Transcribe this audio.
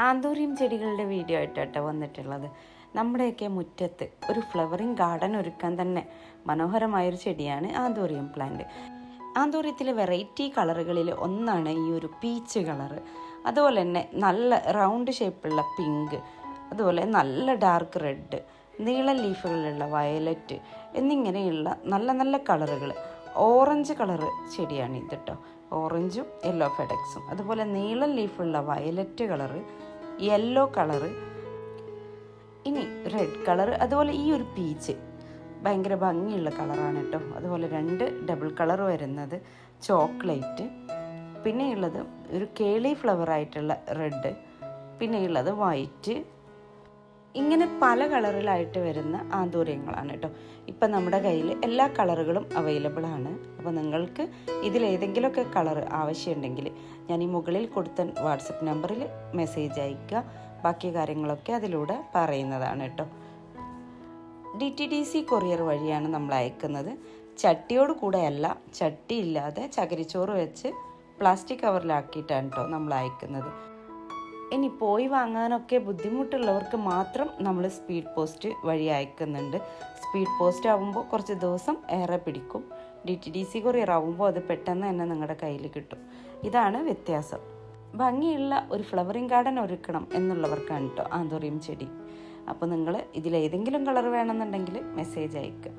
Anthurium ചെടികളുടെ video ആയിട്ടാണ് വന്നിട്ടുള്ളത്. നമ്മുടെയൊക്കെ മുറ്റത്ത് ഒരു ഫ്ലവറിങ് ഗാർഡൻ ഒരുക്കാൻ തന്നെ മനോഹരമായൊരു ചെടിയാണ് ആന്തൂറിയം പ്ലാന്റ്. ആന്തൂറിയത്തിലെ വെറൈറ്റി കളറുകളിൽ ഒന്നാണ് ഈ ഒരു പീച്ച് കളറ്. അതുപോലെ തന്നെ നല്ല റൗണ്ട് ഷേപ്പുള്ള പിങ്ക്, അതുപോലെ നല്ല ഡാർക്ക് റെഡ്, നീള ലീഫുകളുള്ള വയലറ്റ് എന്നിങ്ങനെയുള്ള നല്ല നല്ല കളറുകൾ. ഓറഞ്ച് കളറ് ചെടിയാണ് ഇത് കേട്ടോ. ഓറഞ്ചും യെല്ലോ ഫെഡക്സും, അതുപോലെ നീളം ലീഫുള്ള വയലറ്റ് കളറ്, യെല്ലോ കളറ്, ഇനി റെഡ് കളറ്, അതുപോലെ ഈ ഒരു പീച്ച് ഭയങ്കര ഭംഗിയുള്ള കളറാണ് കേട്ടോ. അതുപോലെ 2 ഡബിൾ കളർ വരുന്നത് ചോക്ലേറ്റ്, പിന്നെയുള്ളത് ഒരു കേളി ഫ്ലവർ ആയിട്ടുള്ള റെഡ്, പിന്നെയുള്ളത് വൈറ്റ്. ഇങ്ങനെ പല കളറിലായിട്ട് വരുന്ന ആന്തൂര്യങ്ങളാണ് കേട്ടോ. ഇപ്പം നമ്മുടെ കയ്യിൽ എല്ലാ കളറുകളും അവൈലബിൾ ആണ്. അപ്പോൾ നിങ്ങൾക്ക് ഇതിലേതെങ്കിലുമൊക്കെ കളർ ആവശ്യമുണ്ടെങ്കിൽ ഞാൻ ഈ മുകളിൽ കൊടുത്ത വാട്സപ്പ് നമ്പറിൽ മെസ്സേജ് അയയ്ക്കുക. ബാക്കി കാര്യങ്ങളൊക്കെ അതിലൂടെ പറയുന്നതാണ് കേട്ടോ. DTDC കൊറിയർ വഴിയാണ് നമ്മൾ അയക്കുന്നത്. ചട്ടിയോട് കൂടെ അല്ല, ചട്ടി ഇല്ലാതെ ചകിരിച്ചോറ് വെച്ച് പ്ലാസ്റ്റിക് കവറിലാക്കിയിട്ടാണ് കേട്ടോ നമ്മൾ അയക്കുന്നത്. ഇനി പോയി വാങ്ങാനൊക്കെ ബുദ്ധിമുട്ടുള്ളവർക്ക് മാത്രം നമ്മൾ സ്പീഡ് പോസ്റ്റ് വഴി അയക്കുന്നുണ്ട്. സ്പീഡ് പോസ്റ്റ് ആകുമ്പോൾ കുറച്ച് ദിവസം ഏറെ പിടിക്കും. DTDC കൊറിയർ ആകുമ്പോൾ അത് പെട്ടെന്ന് തന്നെ നിങ്ങളുടെ കയ്യിൽ കിട്ടും. ഇതാണ് വ്യത്യാസം. ഭംഗിയുള്ള ഒരു ഫ്ലവറിങ് ഗാർഡൻ ഒരുക്കണം എന്നുള്ളവർക്കാണ് കേട്ടോ ആന്തൂറിയം ചെടി. അപ്പോൾ നിങ്ങൾ ഇതിലേതെങ്കിലും കളർ വേണമെന്നുണ്ടെങ്കിൽ മെസ്സേജ് അയക്കുക.